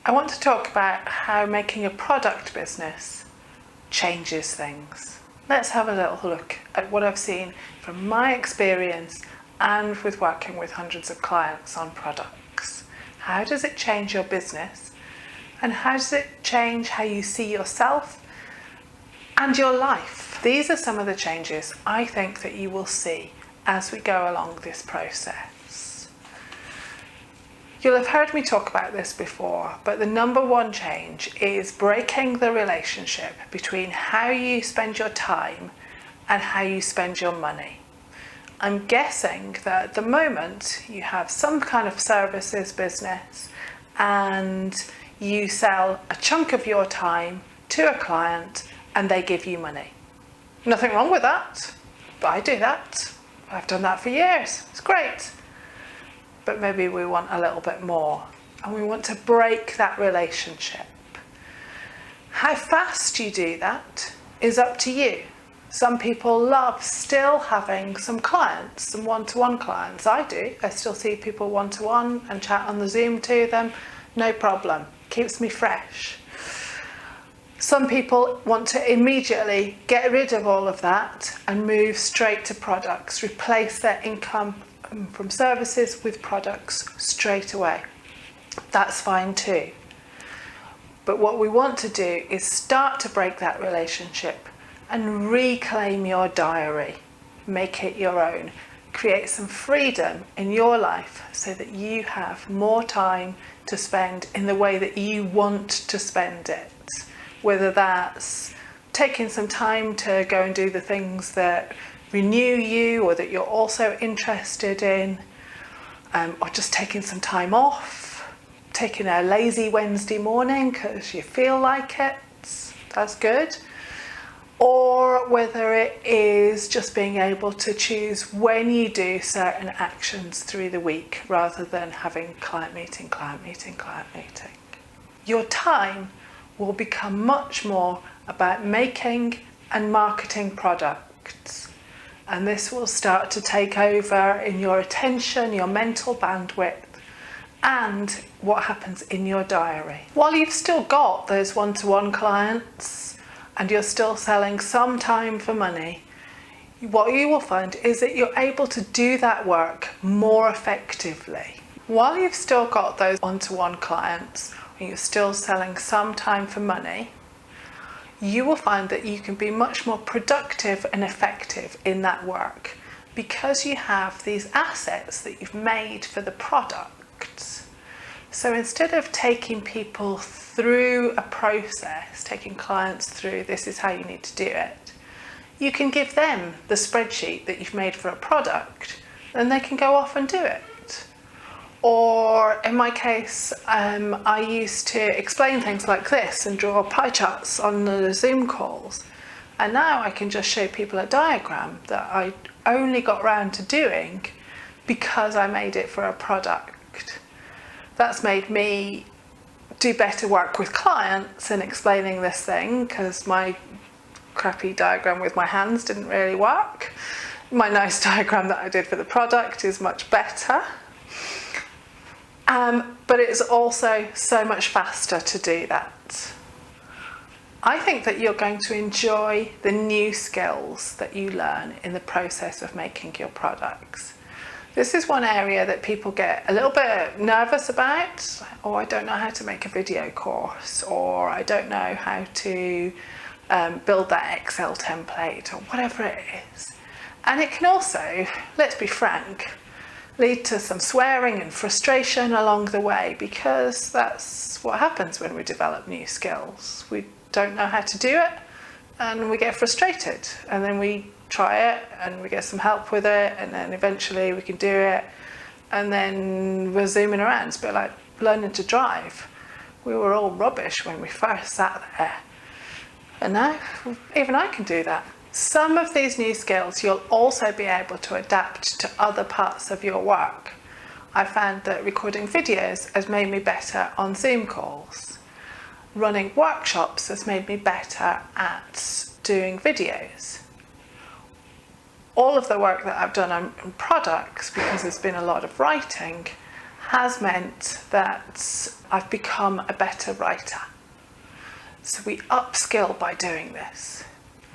I want to talk about how making a product business changes things. Let's have a little look at what I've seen from my experience and with working with hundreds of clients on products. How does it change your business? And how does it change how you see yourself and your life? These are some of the changes I think that you will see as we go along this process. You'll have heard me talk about this before, but the number one change is breaking the relationship between how you spend your time and how you spend your money. I'm guessing that at the moment you have some kind of services business and you sell a chunk of your time to a client and they give you money. Nothing wrong with that, but I do that. I've done that for years. It's great. But maybe we want a little bit more and we want to break that relationship. How fast you do that is up to you. Some people love still having some clients, some one-to-one clients. I do. I still see people one-to-one and chat on the Zoom to them. No problem. Keeps me fresh. Some people want to immediately get rid of all of that and move straight to products, replace their income from services with products straight away. That's fine too. But what we want to do is start to break that relationship and reclaim your diary. Make it your own. Create some freedom in your life so that you have more time to spend in the way that you want to spend it. Whether that's taking some time to go and do the things that renew you or that you're also interested in, or just taking some time off, taking a lazy Wednesday morning because you feel like it, that's good. Or whether it is just being able to choose when you do certain actions through the week rather than having client meeting. Your time will become much more about making and marketing products. And this will start to take over in your attention, your mental bandwidth, and what happens in your diary. While you've still got those one-to-one clients and you're still selling some time for money, what you will find is that you're able to do that work more effectively. While you've still got those one-to-one clients and you're still selling some time for money, you will find that you can be much more productive and effective in that work because you have these assets that you've made for the products. So instead of taking people through a process, taking clients through this is how you need to do it, you can give them the spreadsheet that you've made for a product and they can go off and do it. Or in my case, I used to explain things like this and draw pie charts on the Zoom calls. And now I can just show people a diagram that I only got round to doing because I made it for a product. That's made me do better work with clients in explaining this thing because my crappy diagram with my hands didn't really work. My nice diagram that I did for the product is much better. But it's also so much faster to do that. I think that you're going to enjoy the new skills that you learn in the process of making your products. This is one area that people get a little bit nervous about. Oh, I don't know how to make a video course, or I don't know how to build that Excel template, or whatever it is. And it can also, let's be frank, lead to some swearing and frustration along the way, because that's what happens when we develop new skills. We don't know how to do it and we get frustrated, and then we try it and we get some help with it, and then eventually we can do it, and then we're zooming around. It's a bit like learning to drive. We were all rubbish when we first sat there, and now even I can do that. Some of these new skills you'll also be able to adapt to other parts of your work. I found that recording videos has made me better on Zoom calls. Running workshops has made me better at doing videos. All of the work that I've done on products, because there's been a lot of writing, has meant that I've become a better writer. So we upskill by doing this.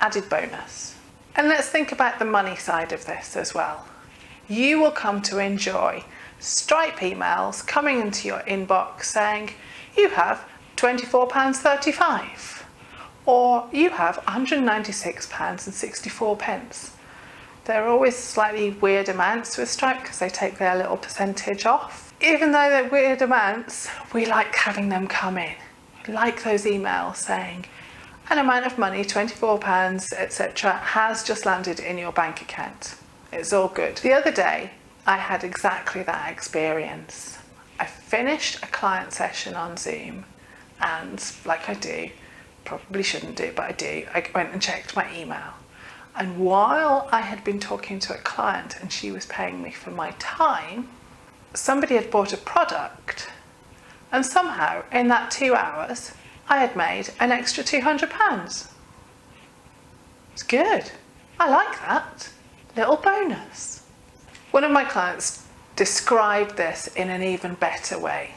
Added bonus. And let's think about the money side of this as well. You will come to enjoy Stripe emails coming into your inbox saying, you have £24.35 or you have £196.64. They're always slightly weird amounts with Stripe because they take their little percentage off. Even though they're weird amounts, we like having them come in. We like those emails saying, an amount of money, £24, etc., has just landed in your bank account. It's all good. The other day, I had exactly that experience. I finished a client session on Zoom and, like I do, probably shouldn't do, but I do, I went and checked my email. And while I had been talking to a client and she was paying me for my time, somebody had bought a product and somehow in that 2 hours, I had made an extra £200. It's good. I like that. Little bonus. One of my clients described this in an even better way.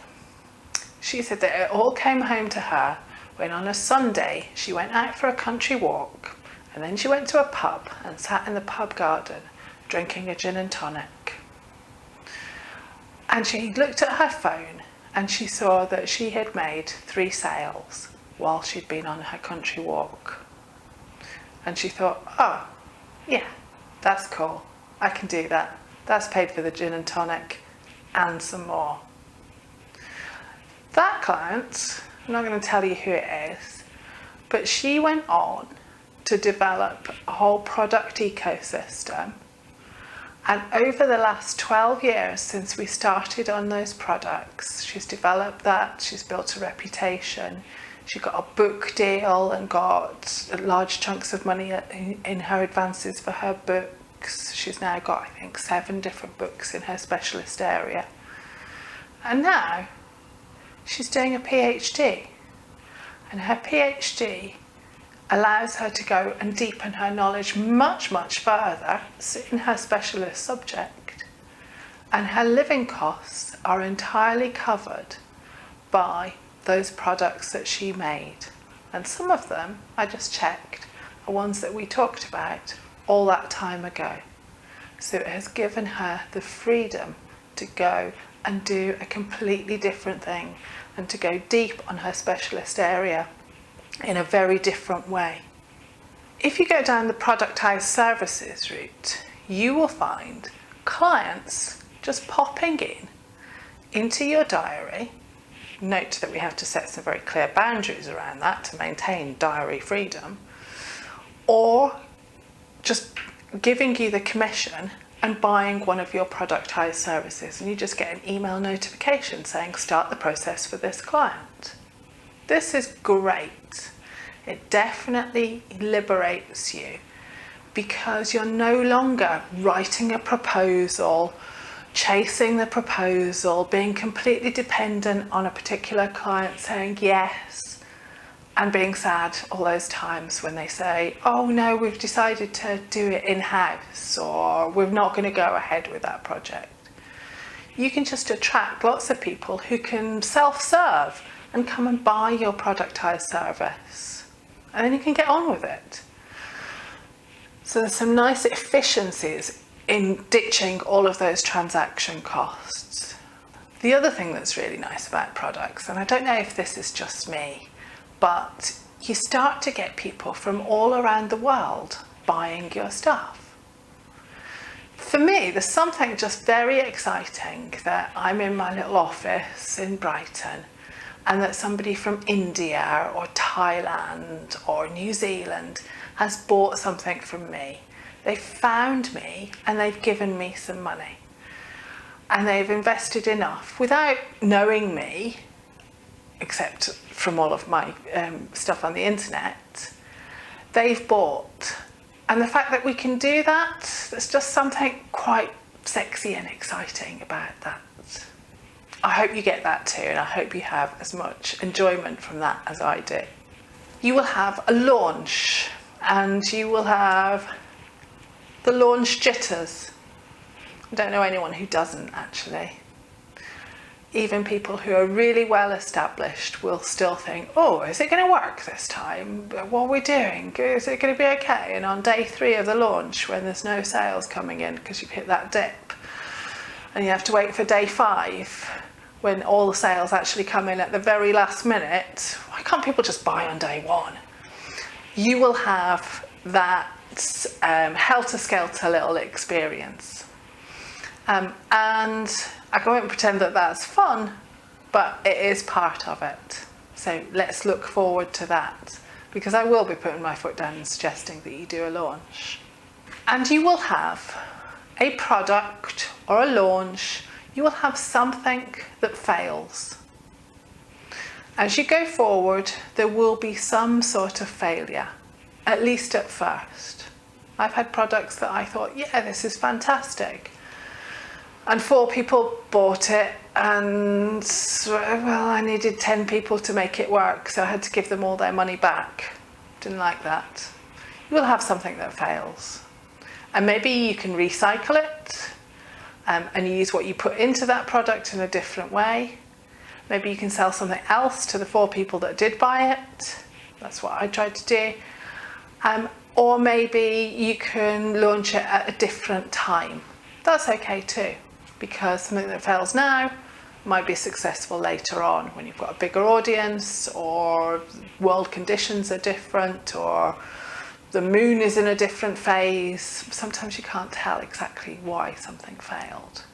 She said that it all came home to her when on a Sunday she went out for a country walk and then she went to a pub and sat in the pub garden drinking a gin and tonic. And she looked at her phone and she saw that she had made 3 sales while she'd been on her country walk. And she thought, oh, yeah, that's cool. I can do that. That's paid for the gin and tonic and some more. That client, I'm not going to tell you who it is, but she went on to develop a whole product ecosystem. And over the last 12 years since we started on those products, she's developed that, she's built a reputation, she got a book deal and got large chunks of money in her advances for her books. She's now got, I think, 7 different books in her specialist area. And now she's doing a PhD. And her PhD allows her to go and deepen her knowledge much, much further in her specialist subject. And her living costs are entirely covered by those products that she made. And some of them, I just checked, are ones that we talked about all that time ago. So it has given her the freedom to go and do a completely different thing and to go deep on her specialist area in a very different way. If you go down the productized services route, you will find clients just popping into your diary. Note that we have to set some very clear boundaries around that to maintain diary freedom, or just giving you the commission and buying one of your productized services, and you just get an email notification saying start the process for this client. This is great. It definitely liberates you because you're no longer writing a proposal, chasing the proposal, being completely dependent on a particular client saying yes, and being sad all those times when they say, oh no, we've decided to do it in-house, or we're not going to go ahead with that project. You can just attract lots of people who can self-serve and come and buy your productized service, and then you can get on with it. So there's some nice efficiencies in ditching all of those transaction costs. The other thing that's really nice about products, and I don't know if this is just me, but you start to get people from all around the world buying your stuff. For me, there's something just very exciting that I'm in my little office in Brighton and that somebody from India or Thailand or New Zealand has bought something from me. They've found me and they've given me some money. And they've invested enough without knowing me, except from all of my stuff on the internet. They've bought. And the fact that we can do that, there's just something quite sexy and exciting about that. I hope you get that too, and I hope you have as much enjoyment from that as I do. You will have a launch, and you will have the launch jitters. I don't know anyone who doesn't, actually. even people who are really well established will still think, oh, is it going to work this time? What are we doing? Is it going to be okay? And on day 3 of the launch, when there's no sales coming in because you've hit that dip, and you have to wait for day 5, when all the sales actually come in at the very last minute, why can't people just buy on day 1? You will have that helter-skelter little experience. And I won't pretend that that's fun, but it is part of it. So let's look forward to that, because I will be putting my foot down and suggesting that you do a launch. And you will have a product or a launch, you will have something that fails. As you go forward, there will be some sort of failure, at least at first. I've had products that I thought, yeah, this is fantastic. And 4 people bought it, and well, I needed 10 people to make it work, so I had to give them all their money back. Didn't like that. You will have something that fails. And maybe you can recycle it and use what you put into that product in a different way. Maybe you can sell something else to the 4 people that did buy it. That's what I tried to do. Or maybe you can launch it at a different time. That's okay too, because something that fails now might be successful later on when you've got a bigger audience, or world conditions are different, or the moon is in a different phase. Sometimes you can't tell exactly why something failed.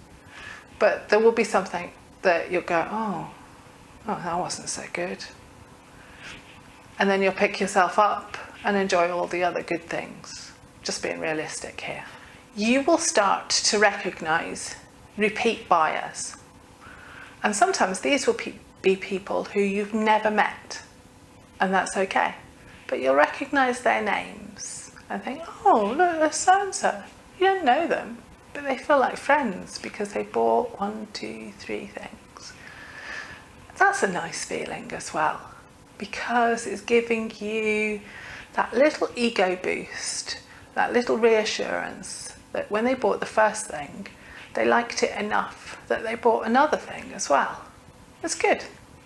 But there will be something that you'll go, oh, that wasn't so good. And then you'll pick yourself up and enjoy all the other good things. Just being realistic here. You will start to recognise repeat buyers. And sometimes these will be people who you've never met, and that's okay. But you'll recognise their names and think, oh, look, there's so-and-so. You don't know them, but they feel like friends because they bought 1, 2, 3 things. That's a nice feeling as well, because it's giving you that little ego boost, that little reassurance that when they bought the first thing, they liked it enough that they bought another thing as well. It's good.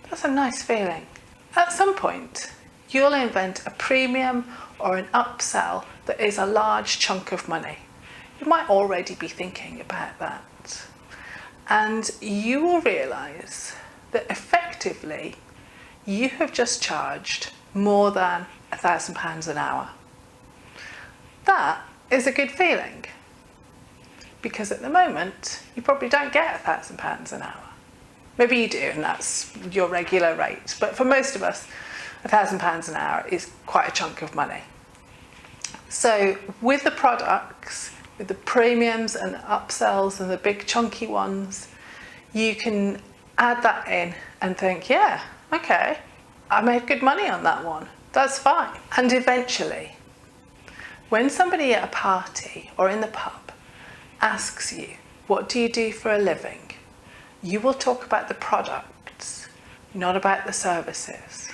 That's a nice feeling. At some point, you'll invent a premium or an upsell that is a large chunk of money. You might already be thinking about that. And you will realise that effectively, you have just charged more than £1,000 an hour. That is a good feeling, because at the moment you probably don't get £1,000 an hour. Maybe you do, and that's your regular rate, but for most of us £1,000 an hour is quite a chunk of money. So with the products, with the premiums and the upsells and the big chunky ones, you can add that in and think, yeah, okay, I made good money on that one. That's fine. And eventually, when somebody at a party or in the pub asks you, what do you do for a living? You will talk about the products, not about the services.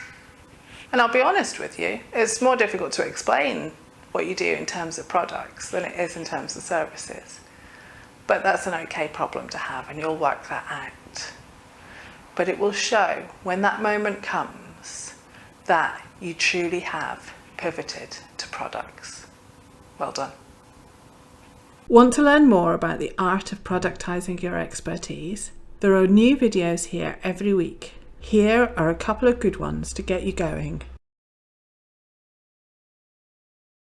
And I'll be honest with you, it's more difficult to explain what you do in terms of products than it is in terms of services. But that's an okay problem to have, and you'll work that out. But it will show when that moment comes that you truly have pivoted to products. Well done. Want to learn more about the art of productizing your expertise? There are new videos here every week. Here are a couple of good ones to get you going.